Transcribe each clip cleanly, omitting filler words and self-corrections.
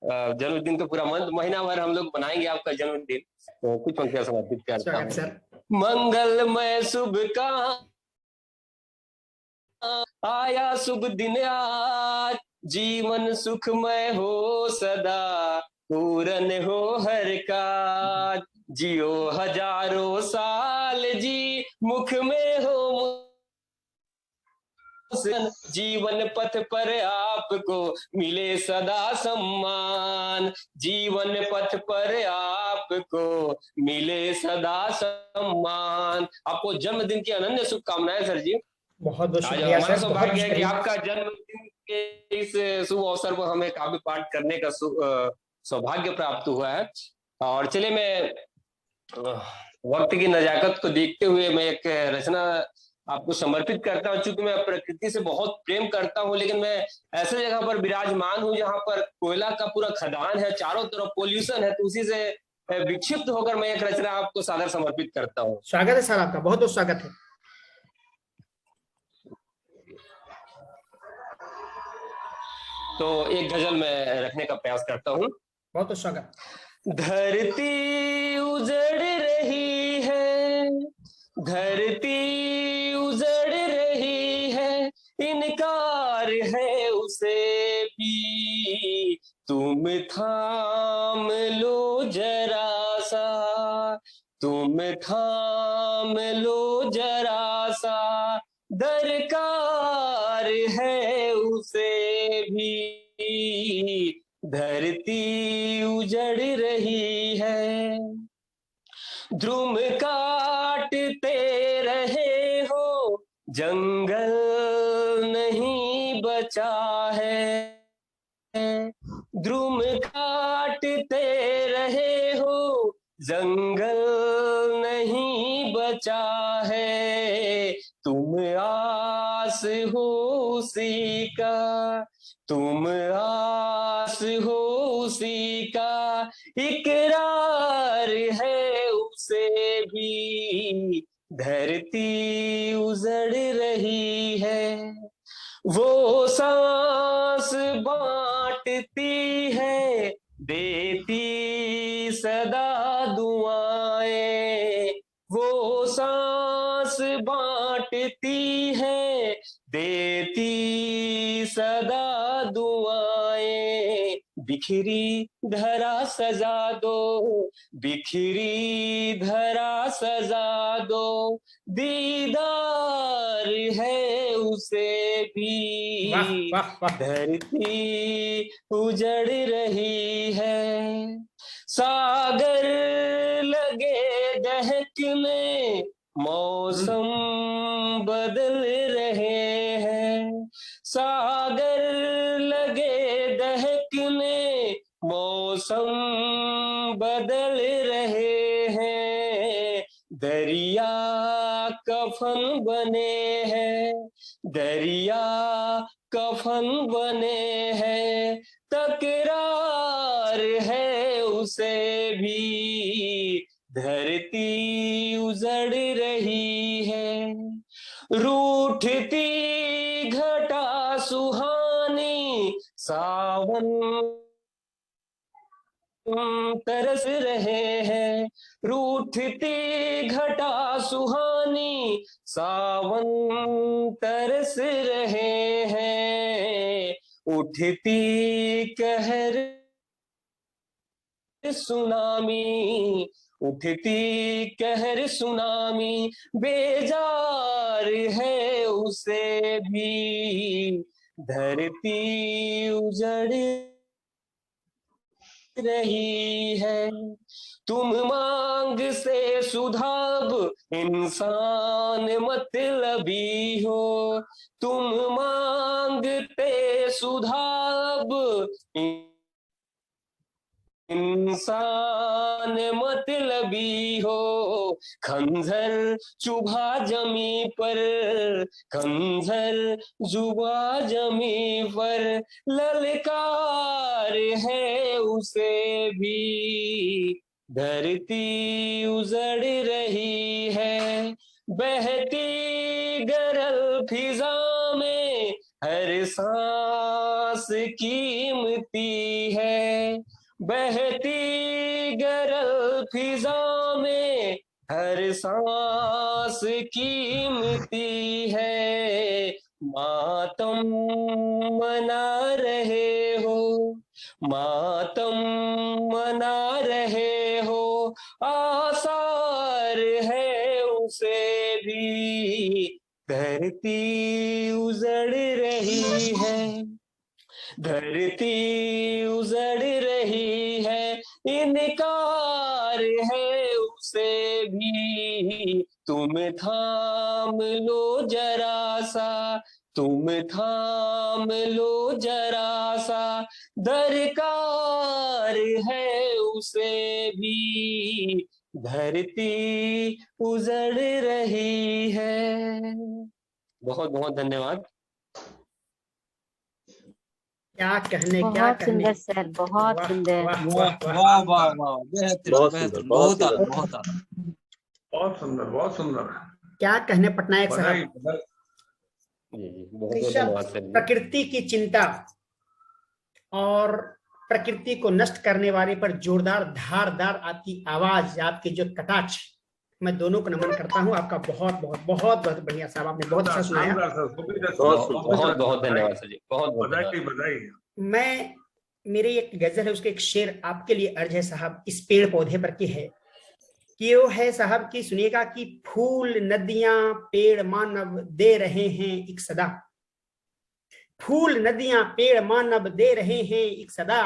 जन्मदिन तो पूरा महीना भर हम लोग मनाएंगे आपका जन्मदिन, तो कुछ पंक्तियां समर्पित करता स्वागत सर। हूँ। मंगलमय शुभ का आया शुभ दिन आज, जीवन सुखमय हो सदा, पूरन हो हर काज, जियो हजारों साल जी, मुख में हो जीवन पथ पर आपको मिले सदा सम्मान, जीवन पथ पर आपको मिले सदा सम्मान। आपको जन्मदिन की अनन्य शुभकामनाएं सर जी। बहुत बहुत आज शुक्रिया हमारा सर, बहुत सौभाग्य है कि शुक्रिया। आपका जन्मदिन के इस शुभ अवसर पर हमें काव्य पाठ करने का सौभाग्य प्राप्त हुआ है। और चलिए मैं वक्त की नजाकत को देखते हुए मैं एक रचना आपको समर्पित करता हूँ। चूंकि मैं प्रकृति से बहुत प्रेम करता हूँ, लेकिन मैं ऐसे जगह पर विराजमान हूँ जहाँ पर कोयला का पूरा खदान है, चारों तरफ पोल्यूशन है, तो उसी से विक्षिप्त होकर मैं एक रचना आपको सादर समर्पित करता हूँ। स्वागत है सर, आपका बहुत बहुत स्वागत है। तो एक गजल में रखने का प्रयास करता हूँ। बहुत बहुत स्वागत। धरती उजड़ रही है, धरती उजड़ रही है, इनकार है उसे भी, तुम थाम लो जरा सा, तुम थाम लो जरा सा, दरकार है उसे भी, धरती उजड़ रही है। ध्रुम काटते रहे हो, जंगल नहीं बचा है, ध्रुम काटते रहे हो, जंगल नहीं बचा है, तुम आस हो उसी का, तुम आस हो उसी का, इकरार है उसे भी, धरती उजड़ रही है। वो सांस बांटती है, देती सदा दुआएं, वो सांस बांटती है, देती सदा दुआएं, बिखरी धरा सजा दो, बिखरी धरा सजा दो, दीदार है उसे भी, वाह वाह वाह। धरती उजड़ रही है। सागर लगे दहकने, मौसम बदल रहे हैं, सागर लगे दहकने, मौसम बदल रहे हैं, दरिया कफन बने हैं, दरिया कफन बने हैं, तकरार है उसे भी, धरती उजड़ रही है। रूठती घटा सुहानी, सावन तरस रहे हैं, रूठती घटा सुहानी, सावन तरस रहे हैं, उठती कहर सुनामी, उठती कहर सुनामी, बेजार है उसे भी, धरती उजड़ रही है। तुम मांग से सुधाब इंसान मतलबी हो, तुम मांगते सुधाब इंसान मतलबी हो, खंजर चुभा जमी पर, खंजर जुबा जमी पर, ललकार है उसे भी, धरती उजड़ रही है। बहती गरल फिजा में हर सांस सांस कीमती है, बहती गरल फिजा में हर सांस कीमती है। मातम मना रहे हो, मातम मना रहे हो, आसार है उसे भी, धरती उजड़ रही है, धरती उजड़ रही है, इनकार है उसे भी, तुम थाम लो जरा सा, तुम थाम लो जरा सा, दरकार है उसे भी, धरती उजड़ रही है। बहुत बहुत धन्यवाद। क्या कहने, क्या बहुत कहने। सुंदर सर, बहुत वाह, सुंदर। वाह, वाह वाह, वाह। वाह वाह वाह, बेहतरीन बहुत सुंदर, बेहतरीन, बहुत बहुत आला सुंदर। बहुत आला। बहुत सुंदर, बहुत सुंदर। क्या कहने पटनायक बधाई, साहब। बधाई। जी बहुत बहुत ऋषभ, धन्यवाद सर जी। प्रकृति की चिंता और प्रकृति को नष्ट करने वाले पर जोरदार धारदार आपकी आवाज, आपके जो कटाक्ष, मैं दोनों को नमन करता हूं। आपका बहुत बहुत बहुत बहुत बढ़िया साहब, आपने बहुत अच्छा सुनाया। शानदार सर, बहुत बहुत धन्यवाद सर जी, बहुत बहुत बधाई, बधाई। मैं, मेरी एक गजल है, उसके एक शेर आपके लिए अर्ज है साहब, इस पेड़ पौधे पर की है कि वो है साहब की, सुनिएगा कि फूल नदियां पेड़ मानव दे रहे हैं एक सदा, फूल नदियां पेड़ मानव दे रहे हैं एक सदा,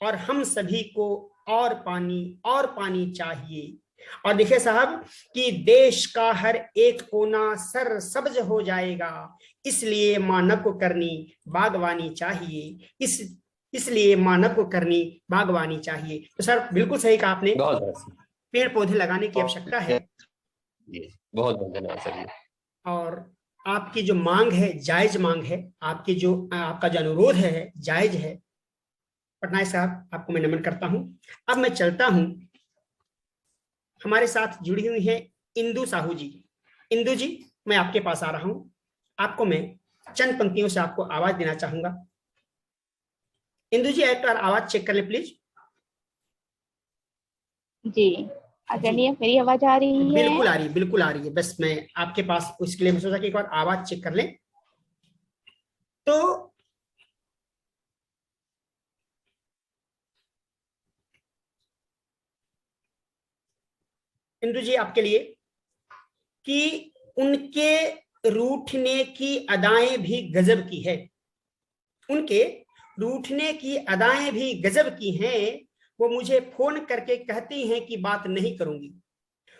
और हम सभी को और पानी चाहिए। और देखिए साहब कि देश का हर एक कोना सर सब्ज हो जाएगा, इसलिए मानव को करनी बागवानी चाहिए, इसलिए मानव को करनी बागवानी चाहिए। तो सर बिल्कुल सही कहा आपने, पेड़ पौधे लगाने की आवश्यकता है। बहुत बहुत धन्यवाद सर जी। और आपकी जो मांग है जायज मांग है, आपकी जो आपका जो अनुरोध है जायज है। पटनायक साहब आपको मैं नमन करता हूं। अब मैं चलता हूं, हमारे साथ जुड़ी हुई है इंदु साहू जी। इंदु जी, मैं आपके पास आ रहा हूं, आपको मैं चंद पंक्तियों से आपको आवाज देना चाहूंगा। इंदु जी एक बार आवाज चेक कर ले प्लीज। जी आदरणीय, मेरी आवाज आ रही है? बिल्कुल आ रही है, बिल्कुल आ रही है। बस मैं आपके पास उसके लिए मैं सोचा कि एक बार आवाज चेक कर लें। तो इंदु जी आपके लिए कि उनके रूठने की अदाएं भी गजब की है, उनके रूठने की अदाएं भी गजब की हैं, वो मुझे फोन करके कहती हैं कि बात नहीं करूंगी।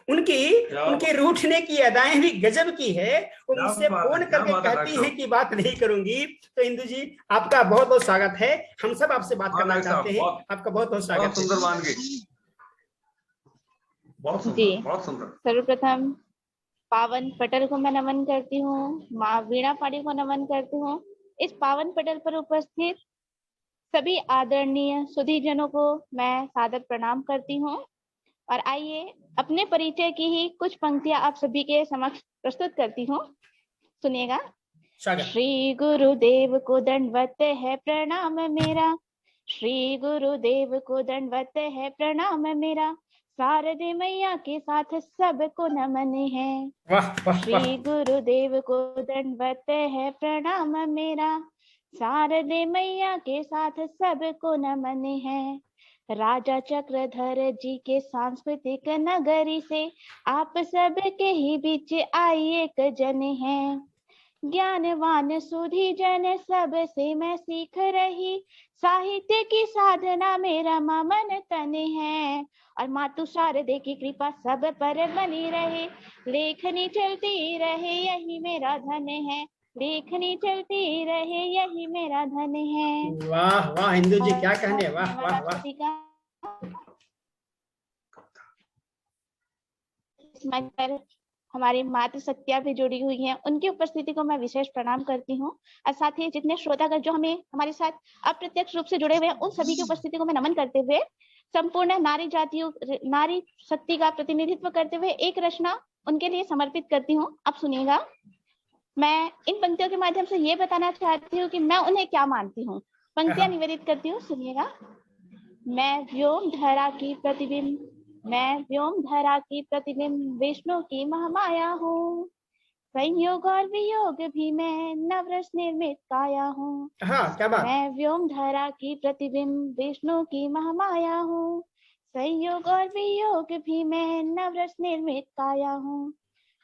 उनके रूठने की अदाएं भी गजब की है, वो मुझसे फोन करके कहती हैं कि बात नहीं करूंगी। तो इंदु जी आपका बहुत बहुत स्वागत है, हम सब आपसे बात करना चाहते हैं। आपका बहुत बहुत स्वागत है। बहुत सुंदर मान गई, बहुत सुंदर, बहुत सुंदर। सर्वप्रथम पावन पटल को मैं नमन करती हूँ, माँ वीणा पाड़ी को नमन करती हूँ। इस पावन पटल पर उपस्थित सभी आदरणीय सुधीजनों को मैं सादर प्रणाम करती हूँ। और आइए अपने परिचय की ही कुछ पंक्तियां आप सभी के समक्ष प्रस्तुत करती हूँ, सुनिएगा। श्री गुरुदेव को दंडवत है प्रणाम मेरा, श्री गुरुदेव को दंडवत है प्रणाम मेरा, शारदे मैया के साथ सबको नमन है। श्री गुरुदेव को दंडवत है प्रणाम मेरा, शारदे मैया के साथ सबको नमन है। राजा चक्रधर जी के सांस्कृतिक नगरी से आप सबके ही बीच आई एक जन है। ज्ञानवान सुधी जन सब से मैं सीख रही, साहित्य की साधना मेरा मन तन है। और मातु शारदे की कृपा सब पर बनी रहे, लेखनी चलती रहे यही मेरा धन है, लेखनी चलती रहे यही मेरा धन है। वाह वाह इंदु जी, क्या कहने, वाह वाह वाह। पर हमारी मातृ शक्तियां भी जुड़ी हुई हैं, उनकी उपस्थिति को मैं विशेष प्रणाम करती हूँ। और साथ ही जितने श्रोतागण जो हमारे साथ अप्रत्यक्ष रूप से जुड़े हुए हैं, उन सभी की उपस्थिति को मैं नमन करते हुए संपूर्ण नारी शक्ति का प्रतिनिधित्व करते हुए एक रचना उनके लिए समर्पित करती हूँ। आप सुनिएगा। मैं इन पंक्तियों के माध्यम से ये बताना चाहती हूँ कि मैं उन्हें क्या मानती हूँ। पंक्तियां निवेदित करती हूँ, सुनिएगा। मैं व्योम धरा की प्रतिबिंब, मैं व्योम धरा की प्रतिबिंब, विष्णु की महामाया हूँ। संयोग और वियोग भी मैं नवरस निर्मित काया हूँ। हाँ, क्या बात। मैं व्योम धरा की प्रतिबिंब, विष्णु की महामाया हूँ। संयोग और वियोग भी मैं नवरस निर्मित काया हूँ।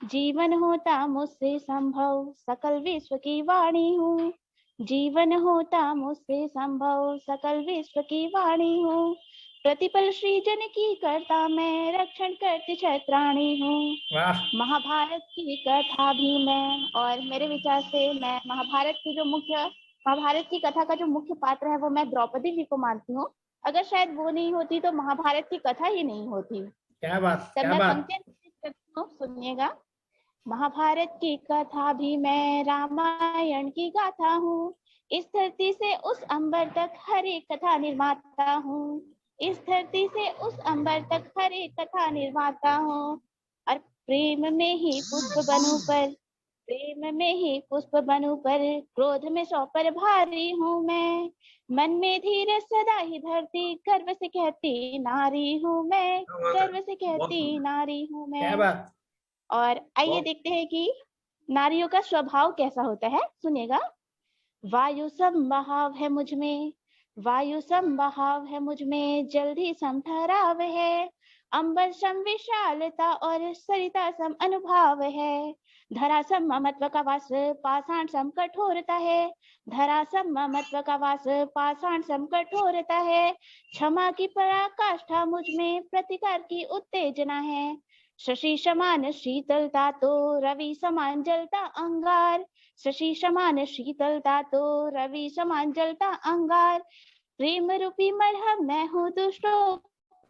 जीवन होता मुझसे संभव, सकल विश्व की वाणी हूँ। जीवन होता मुझसे संभव, सकल विश्व की वाणी हूँ। प्रतिपल सृजन की करता मैं, रक्षण करती छत्राणी हूँ। वाह। महाभारत की कथा भी मैं, और मेरे विचार से मैं महाभारत की कथा का जो मुख्य पात्र है वो मैं द्रौपदी जी को मानती हूँ। अगर शायद वो नहीं होती तो महाभारत की कथा ही नहीं होती। क्या बात, तब क्या मैं बात। पंक्तियां करती हूँ, सुनिएगा। महाभारत की कथा भी मैं, रामायण की गाथा हूँ। इस धरती से उस अंबर तक हर एक कथा निर्माता हूँ। इस धरती से उस अंबर तक हर एक कथा निर्माता हूँ। और प्रेम में ही पुष्प बनूं पर, प्रेम में ही पुष्प बनूं पर, क्रोध में 100 पर भारी हूँ मैं। मन में धीरज सदा ही धरती, गर्व से कहती नारी हूँ मैं। गर्व से कहती नारी हूँ क्या मैं। बात। और आइए देखते हैं कि नारियों का स्वभाव कैसा होता है, सुनिएगा। वायु संबहाव है मुझ में, वायु संबहाव है मुझ में, जल्दी सम ठहराव है। अंबर सम विशालता और सरिता सम अनुभाव है। धरा सम ममत्व का वास, पाषाण सम कठोरता है। धरा सम ममत्व का वास, पाषाण सम कठोरता है। क्षमा की पराकाष्ठा मुझ में, प्रतिकार की उत्तेजना है। शशि समान शीतलता तो रवि समान जलता अंगार। शशि समान शीतलता तो रवि समान जलता अंगार। प्रेम रूपी मरहम मैं हूँ, दुष्टों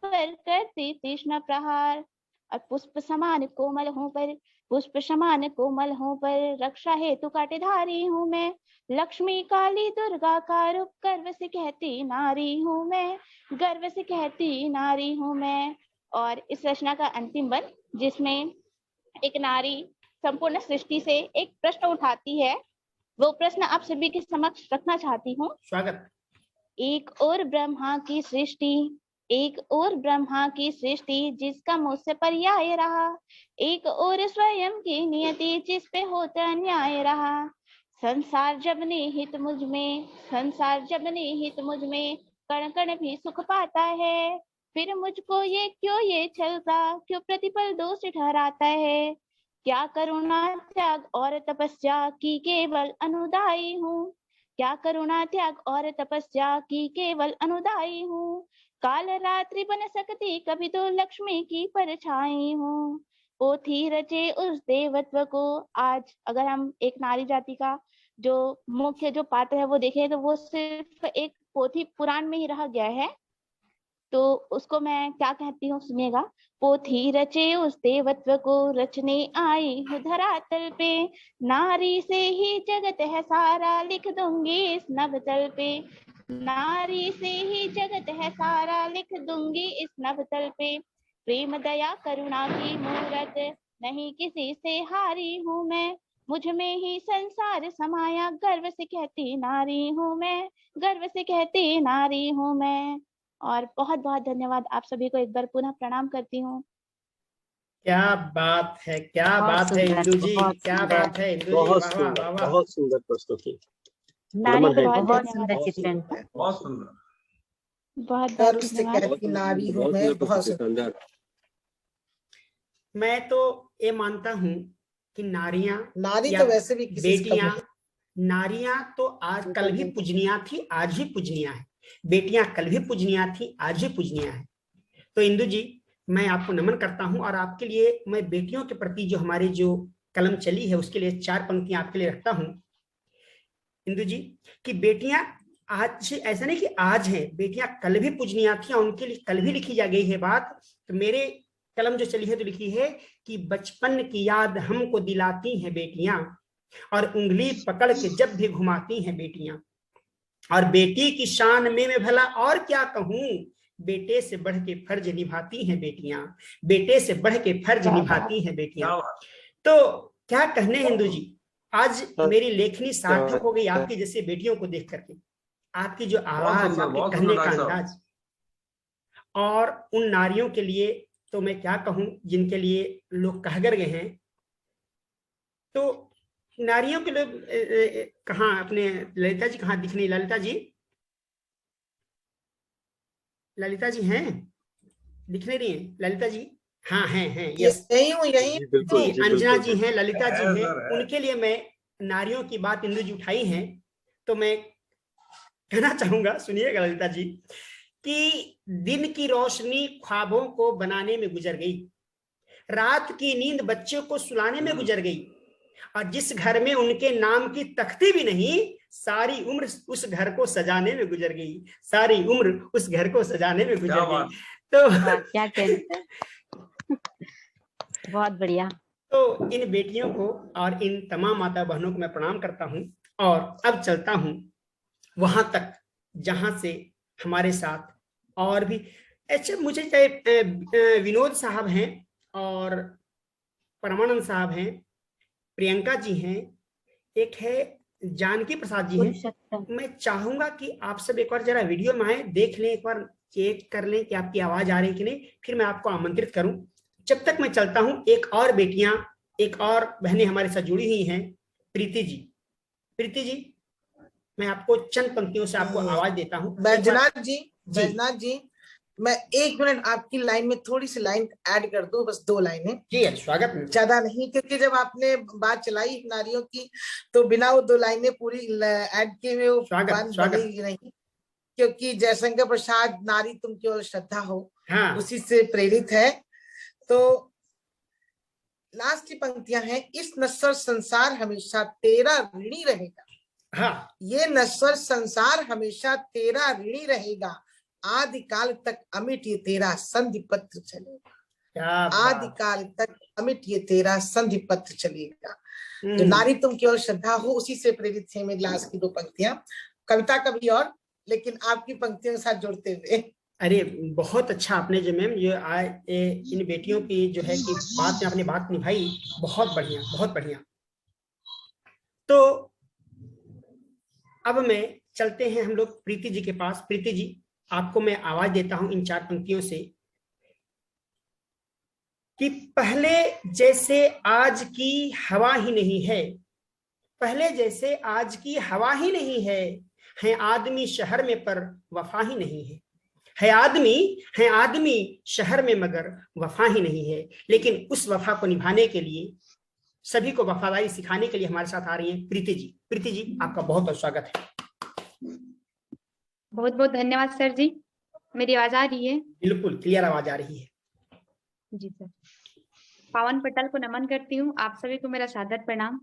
पर करती तीक्ष्ण प्रहार। और पुष्प समान कोमल हूँ पर, पुष्प समान कोमल हूँ पर, रक्षा हेतु कांटेधारी हूँ मैं। लक्ष्मी काली दुर्गा का रूप, गर्व से कहती नारी हूँ मैं। गर्व से कहती नारी हूँ मैं। और इस रचना का अंतिम बंद, जिसमें एक नारी संपूर्ण सृष्टि से एक प्रश्न उठाती है, वो प्रश्न आप सभी के समक्ष रखना चाहती हूँ। स्वागत। एक और ब्रह्मा की सृष्टि, एक और ब्रह्मा की सृष्टि, जिसका मुझसे पर्याय रहा। एक और स्वयं की नियति, जिस पे होता न्याय रहा। संसार जब निहित मुझ में, संसार जब निहित मुझ में, कण कण भी सुख पाता है। फिर मुझको ये छलता, क्यों प्रतिपल दोष ठहराता है। क्या करुणा त्याग और तपस्या की केवल अनुदायी हूँ। क्या करुणा त्याग और तपस्या की केवल अनुदायी हूँ। काल रात्रि बन सकती, कभी तो लक्ष्मी की परछाई हूँ। पोथी रचे उस देवत्व को। आज अगर हम एक नारी जाति का जो मुख्य जो पात्र है वो देखें तो वो सिर्फ एक पोथी पुराण में ही रह गया है। तो उसको मैं क्या कहती हूँ, सुनिएगा। पोथी रचे उस देवत्व को, रचने आई हूँ धरातल पे। नारी से ही जगत है सारा, लिख दूंगी इस नवतल पे। नारी से ही जगत है सारा, लिख दूंगी इस नवतल पे। प्रेम दया करुणा की मूरत, नहीं किसी से हारी हूँ मैं। मुझ में ही संसार समाया, गर्व से कहती नारी हूँ मैं। गर्व से कहती नारी हूँ मैं। और बहुत बहुत धन्यवाद, आप सभी को एक बार पुनः प्रणाम करती हूँ। क्या बात है, क्या बात है इंदु जी, क्या बात है इंदु जी। बहुत वाह वाह सुंदर, वाह वाह। बहुत सुंदर प्रस्तुति। नारी नमन को है। बहुत बहुत धन्यवाद, सुंदर चित्रण। बहुत सुंदर। बहुत सर बहुत उससे धन्यवाद। कहती नारी हूँ बहुत मैं, सुंदर बहुत प्रस्तुति, शानदार। मैं तो ये मानता हूँ कि नारियां नारी या तो वैसे भी किसी से कम बेटियां, नहीं। नारियां तो आज कल भी पूजनीय थी, आज भी पूजनीय है। बेटियां कल भी पूजनीय थी, आज भी पूजनीय है। तो इंदु जी, मैं आपको नमन करता हूं और आपके लिए मैं बेटियों के प्रति जो हमारी जो कलम चली है उसके लिए 4 पंक्तियां आपके लिए रखता हूं इंदु जी। कि बेटियां आज ऐसा नहीं कि आज है, बेटियां कल भी पूजनीय थी, उनके लिए कल भी लिखी जा गई है बात। तो मेरे कलम जो चली है तो लिखी है कि बचपन की याद हमको दिलाती हैं बेटियां, और उंगली पकड़ के जब भी घुमाती हैं बेटियां। और बेटी की शान में मैं भला और क्या कहूं, बेटे से बढ़ के फर्ज निभाती हैं बेटियां, बेटे से बढ़ के फर्ज निभाती हैं बेटियां। तो क्या कहने हिंदू जी, आज मेरी लेखनी सार्थक हो गई आपकी जैसे बेटियों को देख करके। आपकी जो आवाज, आपके कहने का अंदाज, और उन नारियों के लिए तो मैं क्या कहूं जिनके लिए लोग कहकर गए हैं। तो नारियों के लोग कहाँ, अपने ललिता जी कहाँ दिख नहीं? ललिता जी, ललिता जी हैं? दिख नहीं रही हैं ललिता जी? हाँ हैं, यस यही हूँ, यही जी। अंजना जी हैं, ललिता जी है हैं, सर, है। उनके लिए मैं नारियों की बात इंदु जी उठाई है, तो मैं कहना चाहूंगा, सुनिएगा ललिता जी, कि दिन की रोशनी ख्वाबों को बनाने में गुजर गई, रात की नींद बच्चों को सुलाने में गुजर गई, और जिस घर में उनके नाम की तख्ती भी नहीं, सारी उम्र उस घर को सजाने में गुजर गई, सारी उम्र उस घर को सजाने में क्या गुजर बात। गई। तो वाह, क्या कहना है। बहुत बढ़िया। तो इन बेटियों को और इन तमाम माता बहनों को मैं प्रणाम करता हूं, और अब चलता हूं वहां तक जहां से हमारे साथ और भी, अच्छा, मुझे चाहे विनोद साहब हैं और परमानंद साहब हैं, प्रियंका जी हैं, एक है जानकी प्रसाद जी हैं। पुरुषोत्तम। मैं चाहूंगा कि आप सब एक बार जरा वीडियो में आए, देख लें, एक बार चेक कर लें कि आपकी आवाज आ रही है कि नहीं, फिर मैं आपको आमंत्रित करूं। जब तक मैं चलता हूं, एक और बेटियां, एक और बहनें हमारे साथ जुड़ी हुई हैं, प्रीति जी। प्रीति जी, मैं आपको चंद पंक्तियों से आपको आवाज देता हूं। बैजनाथ जी, जी। बैजनाथ जी, मैं 1 मिनट आपकी लाइन में थोड़ी सी लाइन ऐड कर दूं, बस 2 लाइनें। जी स्वागत। ज्यादा नहीं, क्योंकि जब आपने बात चलाई नारियों की, तो बिना वो 2 लाइनें पूरी ऐड किए हुए वो बात बनेगी नहीं, क्योंकि जयशंकर प्रसाद नारी तुम केवल श्रद्धा हो, हाँ। उसी से प्रेरित है। तो लास्ट की पंक्तियां हैं, इस नश्वर संसार हमेशा तेरा ऋणी रहेगा। हाँ। ये नश्वर संसार हमेशा तेरा ऋणी रहेगा, आदिकाल तक अमिट ये तेरा संधि पत्र चलेगा। आदिकाल तक अमिट ये तेरा संधि पत्र चलेगा। जो नारी तुम केवल श्रद्धा हो, उसी से प्रेरित है मेरी लास्ट की 2 पंक्तियां। कविता कभी और, लेकिन आपकी पंक्तियों के साथ जोड़ते हुए। अरे बहुत अच्छा आपने जो मैम ये इन बेटियों की जो है कि बात में अपनी बात निभाई, बहुत बढ़िया, बहुत बढ़िया। तो अब मैं चलते हैं हम लोग प्रीति जी के पास। प्रीति जी, आपको मैं आवाज देता हूं इन 4 पंक्तियों से, कि पहले जैसे आज की हवा ही नहीं है, पहले जैसे आज की हवा ही नहीं है आदमी शहर में पर वफा ही नहीं है आदमी शहर में मगर वफा ही नहीं है। लेकिन उस वफा को निभाने के लिए, सभी को वफादारी सिखाने के लिए हमारे साथ आ रही हैं प्रीति जी। प्रीति जी, आपका बहुत बहुत स्वागत है। बहुत बहुत धन्यवाद सर जी। मेरी आवाज आ रही है? बिल्कुल क्लियर आवाज आ रही है जी सर। पावन पटल को नमन करती हूँ, आप सभी को मेरा सादर प्रणाम।